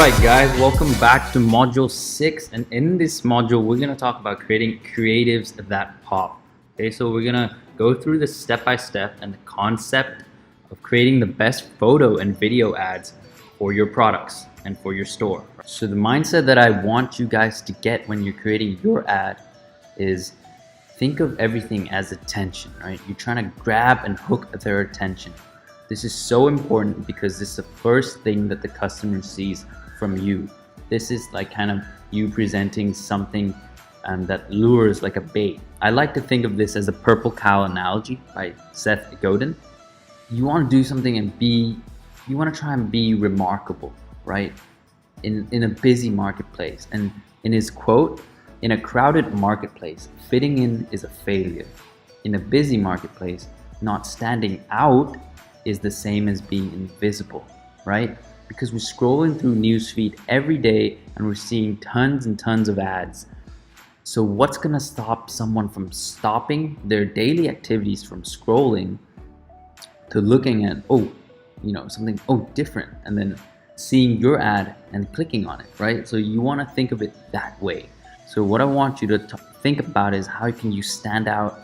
Alright guys, welcome back to module 6, and in this module we're going to talk about creating creatives that pop. Okay, so we're going to go through the step-by-step and the concept of creating the best photo and video ads for your products and for your store. So the mindset that I want you guys to get when you're creating your ad is think of everything as attention, right? You're trying to grab and hook their attention. This is so important because this is the first thing that the customer sees from you. This is like kind of you presenting something that lures like a bait. I like to think of this as a purple cow analogy by Seth Godin. You want to do something and you want to try and be remarkable, right? In a busy marketplace. And in his quote, in a crowded marketplace, fitting in is a failure. In a busy marketplace, not standing out is the same as being invisible, right? Because we're scrolling through newsfeed every day and we're seeing tons and tons of ads. So what's gonna stop someone from stopping their daily activities from scrolling to looking at, something, different, and then seeing your ad and clicking on it, right? So you wanna think of it that way. So what I want you to think about is how can you stand out,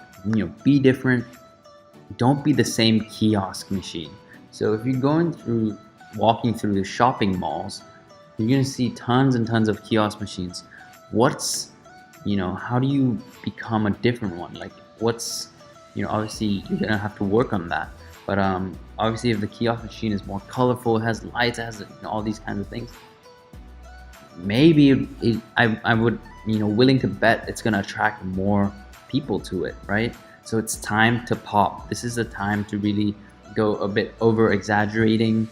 be different. Don't be the same kiosk machine. So if you're walking through the shopping malls, you're gonna see tons and tons of kiosk machines. How do you become a different one? Like obviously you're gonna have to work on that. But obviously if the kiosk machine is more colorful, it has lights, it has all these kinds of things, maybe I would, willing to bet it's gonna attract more people to it, right? So it's time to pop. This is the time to really go a bit over exaggerating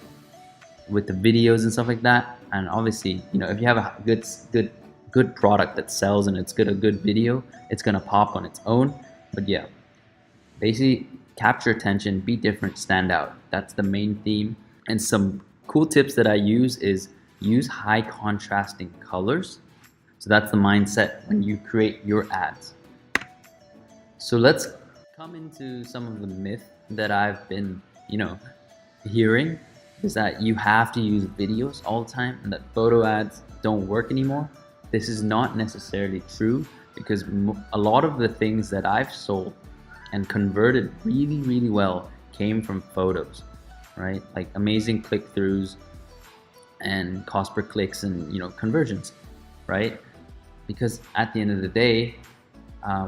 with the videos and stuff like that. And obviously, if you have a good product that sells and it's a good video, it's gonna pop on its own. But yeah, basically capture attention, be different, stand out. That's the main theme. And some cool tips that I use is use high contrasting colors. So that's the mindset when you create your ads. So let's come into some of the myth that I've been, hearing, is that you have to use videos all the time and that photo ads don't work anymore. This is not necessarily true because a lot of the things that I've sold and converted really, really well came from photos, right? Like amazing click-throughs and cost per clicks and, conversions, right? Because at the end of the day,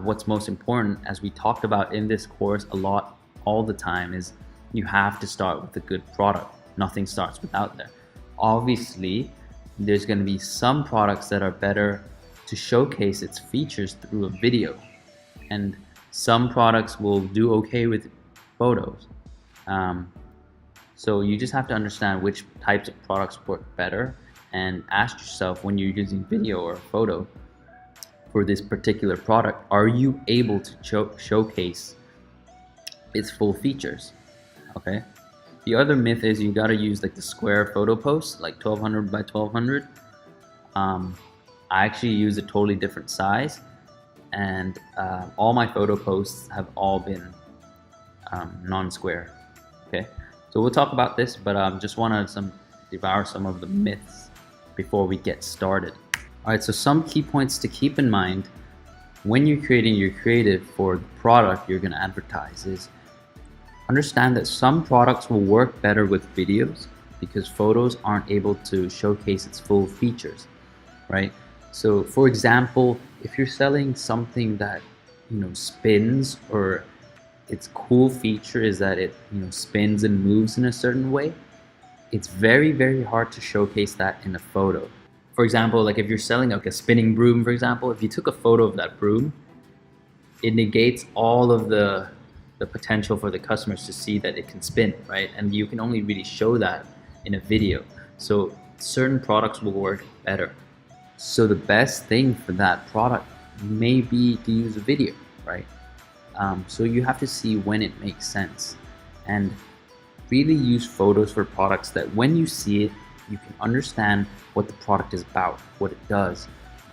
what's most important, as we talked about in this course a lot all the time, is you have to start with a good product. Nothing starts without that. Obviously, there's going to be some products that are better to showcase its features through a video, and some products will do okay with photos. So you just have to understand which types of products work better and ask yourself, when you're using video or photo for this particular product, are you able to showcase its full features? Okay. The other myth is you got to use like the square photo post, like 1200 by 1200. I actually use a totally different size, and all my photo posts have all been non-square. Okay, so we'll talk about this, but just want to devour some of the myths before we get started. Alright, so some key points to keep in mind when you're creating your creative for the product you're going to advertise is understand that some products will work better with videos because photos aren't able to showcase its full features, right? So for example, if you're selling something that spins, or its cool feature is that it spins and moves in a certain way, it's very, very hard to showcase that in a photo. For example, like if you're selling like a spinning broom, for example, if you took a photo of that broom, it negates all of the potential for the customers to see that it can spin, right? And you can only really show that in a video. So certain products will work better. So the best thing for that product may be to use a video, right? So you have to see when it makes sense, and really use photos for products that when you see it, you can understand what the product is about, what it does.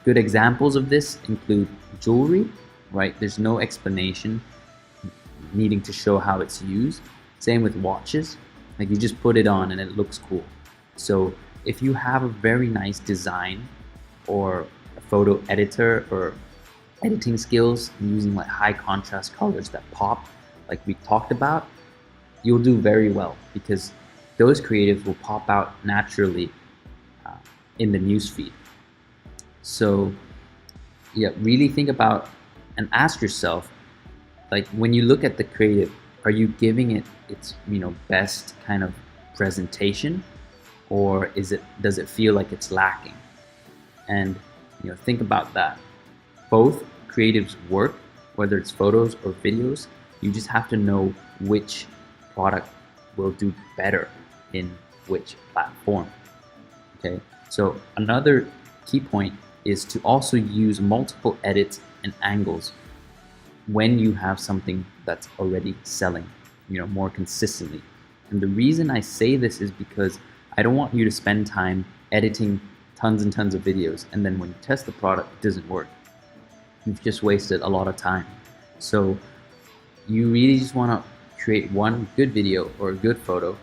Good examples of this include jewelry, right? There's no explanation needing to show how it's used. Same with watches, like you just put it on and it looks cool. So if you have a very nice design or a photo editor or editing skills using like high contrast colors that pop, like we talked about, you'll do very well because those creatives will pop out naturally in the newsfeed. So yeah, really think about and ask yourself, like when you look at the creative, are you giving it its best kind of presentation, or does it feel like it's lacking? And think about that. Both creatives work, whether it's photos or videos. You just have to know which product will do better in which platform. Okay, so another key point is to also use multiple edits and angles when you have something that's already selling more consistently. And the reason I say this is because I don't want you to spend time editing tons and tons of videos, and then when you test the product, it doesn't work. You've just wasted a lot of time. So you really just want to create one good video or a good photo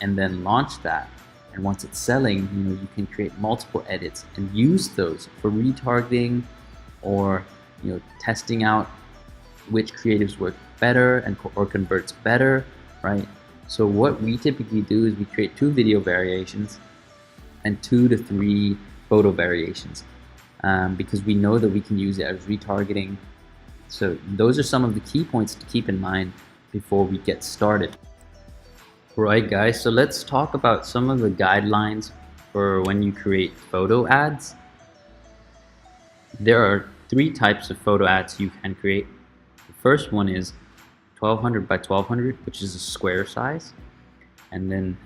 and then launch that. And once it's selling, you can create multiple edits and use those for retargeting or testing out which creatives work better or converts better, right? So what we typically do is we create 2 video variations and 2 to 3 photo variations because we know that we can use it as retargeting. So those are some of the key points to keep in mind before we get started. Right, guys, so let's talk about some of the guidelines for when you create photo ads. There are 3 types of photo ads you can create. The first one is 1200 by 1200, which is a square size, and then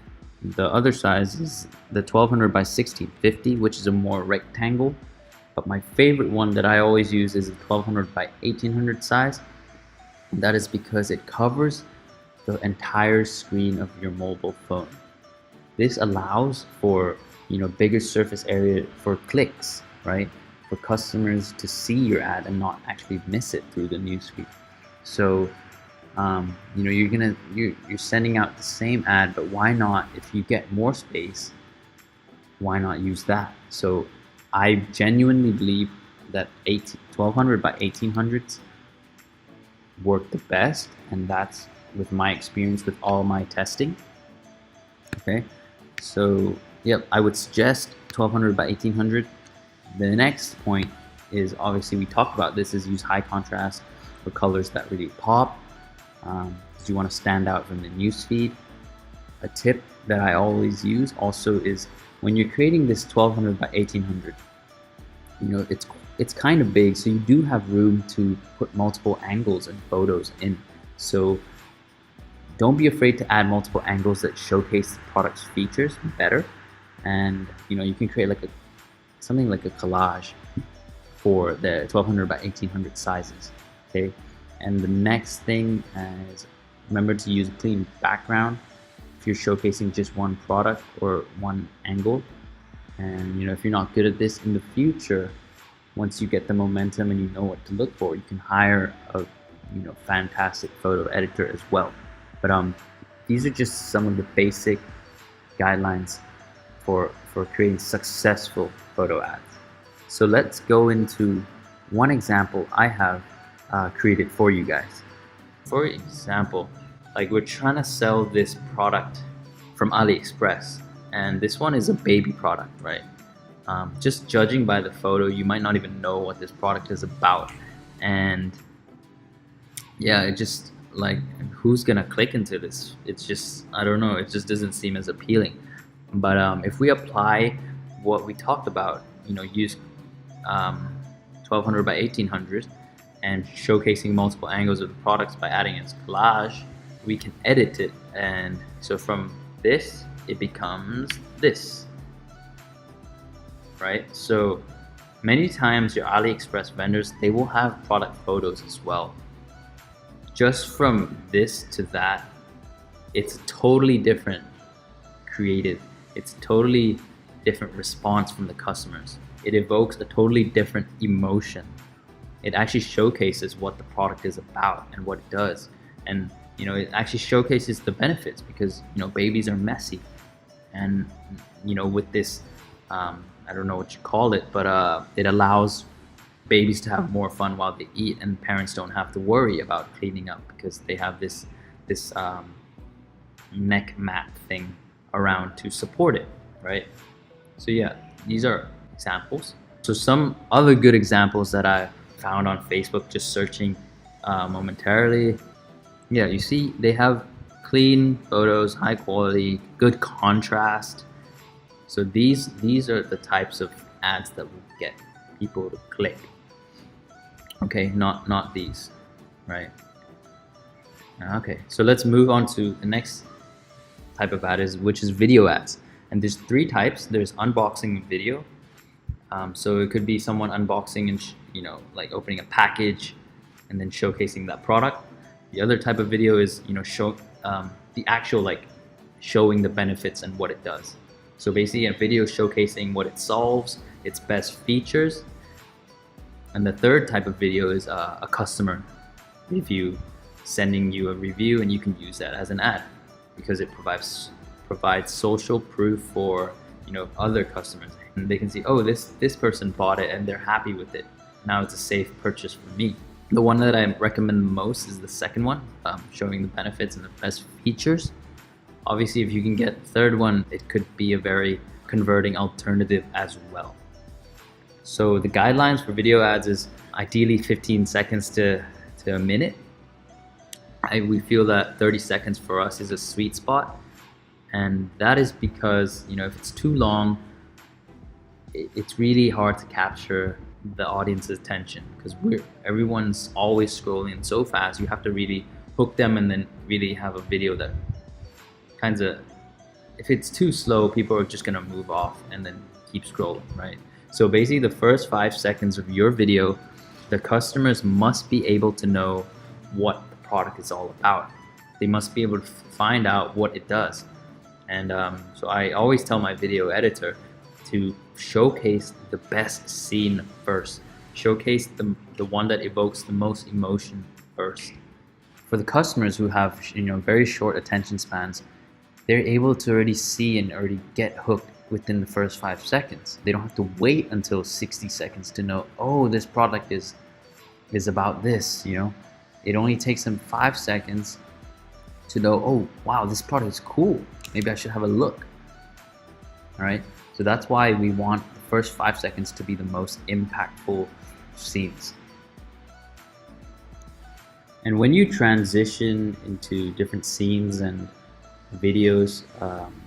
the other size is the 1200 by 1650, which is a more rectangle. But my favorite one that I always use is the 1200 by 1800 size. That is because it covers the entire screen of your mobile phone. This allows for bigger surface area for clicks, right? For customers to see your ad and not actually miss it through the newsfeed. So you're sending out the same ad, but why not, if you get more space, why not use that? So I genuinely believe that 1200 by 1800s work the best, and that's with my experience with all my testing. Okay, so yep, I would suggest 1200 by 1800. The next point is, obviously we talked about this, is use high contrast for colors that really pop because you want to stand out from the newsfeed. A tip that I always use also is when you're creating this 1200 by 1800, it's kind of big, so you do have room to put multiple angles and photos in. So don't be afraid to add multiple angles that showcase the product's features better. And you can create something like a collage for the 1200 by 1800 sizes. Okay, and the next thing is, remember to use a clean background if you're showcasing just one product or one angle. And if you're not good at this in the future, once you get the momentum and you know what to look for, you can hire a fantastic photo editor as well. But these are just some of the basic guidelines for creating successful photo ads. So let's go into one example I have created for you guys. For example, like we're trying to sell this product from AliExpress, and this one is a baby product, right? Just judging by the photo, you might not even know what this product is about. And yeah, it just, like, who's gonna click into this? It's just, I don't know, it just doesn't seem as appealing. But if we apply what we talked about, use 1200 by 1800 and showcasing multiple angles of the products by adding its collage, we can edit it. And so from this, it becomes this, right? So many times your AliExpress vendors, they will have product photos as well. Just from this to that, it's a totally different creative. It's a totally different response from the customers. It evokes a totally different emotion. It actually showcases what the product is about and what it does. And it actually showcases the benefits because babies are messy, And with this, I don't know what you call it, but it allows babies to have more fun while they eat, and parents don't have to worry about cleaning up because they have this neck mat thing around to support it, right? So yeah, these are examples. So some other good examples that I found on Facebook just searching momentarily. Yeah, you see they have clean photos, high quality, good contrast. So these are the types of ads that will get people to click. Okay, not these, right? Okay, so let's move on to the next type of ad, which is video ads. And there's three types. There's unboxing video. So it could be someone unboxing and like opening a package and then showcasing that product. The other type of video is the actual like showing the benefits and what it does. So basically a video showcasing what it solves, its best features. And the third type of video is a customer review, sending you a review, and you can use that as an ad because it provides social proof for other customers, and they can see, oh, this person bought it and they're happy with it. Now it's a safe purchase for me. The one that I recommend the most is the second one, showing the benefits and the best features. Obviously, if you can get the third one, it could be a very converting alternative as well. So the guidelines for video ads is ideally 15 seconds to a minute. We feel that 30 seconds for us is a sweet spot, and that is because if it's too long, it's really hard to capture the audience's attention because everyone's always scrolling so fast. You have to really hook them and then really have a video that if it's too slow, people are just gonna move off and then keep scrolling, right? So basically the first 5 seconds of your video, the customers must be able to know what the product is all about. They must be able to find out what it does. And so I always tell my video editor to showcase the best scene first. Showcase the one that evokes the most emotion first. For the customers who have very short attention spans, they're able to already see and already get hooked within the first 5 seconds. They don't have to wait until 60 seconds to know, oh, this product is about this. It only takes them 5 seconds to know, oh wow, this product is cool, maybe I should have a look. All right, so that's why we want the first 5 seconds to be the most impactful scenes. And when you transition into different scenes and videos,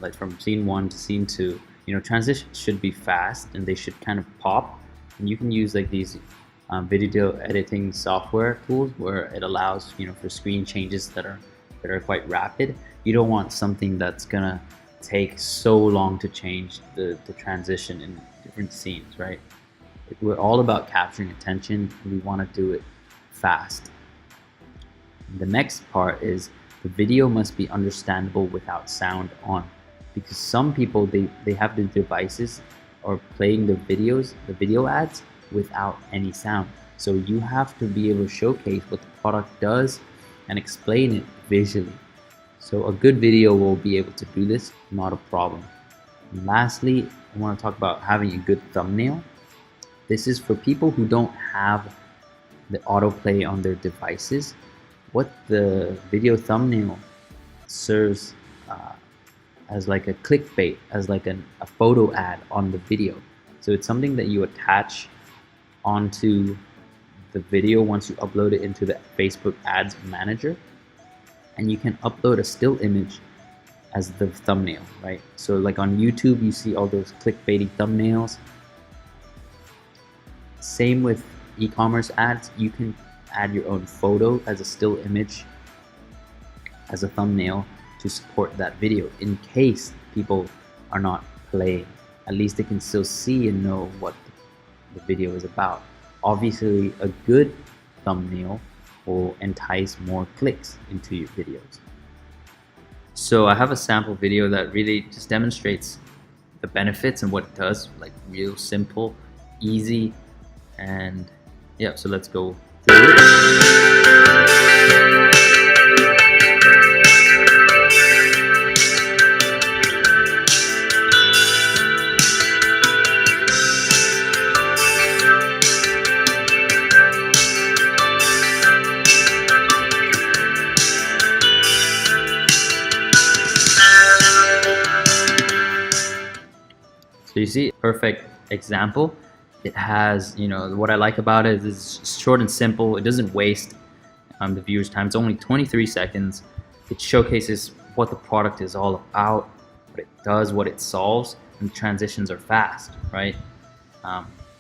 like from scene 1 to scene 2, transitions should be fast and they should kind of pop. And you can use like these video editing software tools where it allows for screen changes that are quite rapid. You don't want something that's gonna take so long to change the transition in different scenes, right? We're all about capturing attention. We want to do it fast. The next part is the video must be understandable without sound on, because some people they have the devices or playing the video ads without any sound. So you have to be able to showcase what the product does and explain it visually. So a good video will be able to do this, not a problem. And lastly, I want to talk about having a good thumbnail. This is for people who don't have the autoplay on their devices. What the video thumbnail serves as like a clickbait, as like a photo ad on the video. So it's something that you attach onto the video once you upload it into the Facebook Ads Manager, and you can upload a still image as the thumbnail, right? So like on YouTube, you see all those clickbaity thumbnails. Same with e-commerce ads, you can add your own photo as a still image as a thumbnail to support that video in case people are not playing. At least they can still see and know what the video is about. Obviously, a good thumbnail will entice more clicks into your videos. So I have a sample video that really just demonstrates the benefits and what it does, like real simple, easy, and yeah, so let's go through it. So you see, perfect example. It has, what I like about it is it's short and simple. It doesn't waste the viewer's time. It's only 23 seconds. It showcases what the product is all about, what it does, what it solves, and the transitions are fast, right?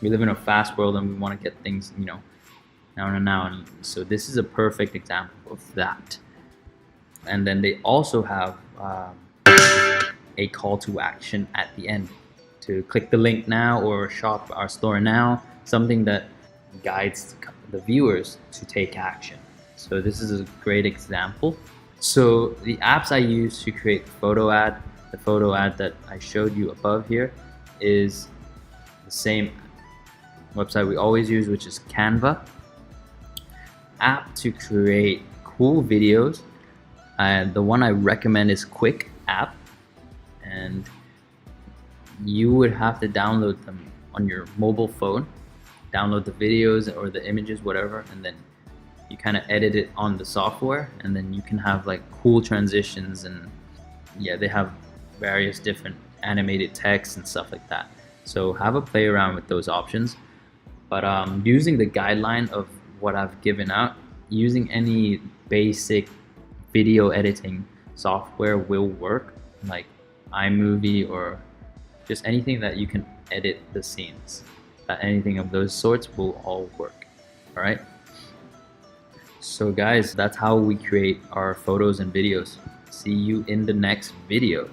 We live in a fast world and we want to get things, now and now. And so this is a perfect example of that. And then they also have a call to action at the end to click the link now or shop our store now, something that guides the viewers to take action. So this is a great example. So the apps I use to create the photo ad that I showed you above here is the same website we always use, which is Canva. App to create cool videos. The one I recommend is Quik app, and you would have to download them on your mobile phone, download the videos or the images, whatever, and then you kind of edit it on the software, and then you can have like cool transitions, and yeah, they have various different animated text and stuff like that. So have a play around with those options. But using the guideline of what I've given out, using any basic video editing software will work, like iMovie or just anything that you can edit the scenes. Anything of those sorts will all work. All right. So guys, that's how we create our photos and videos. See you in the next video.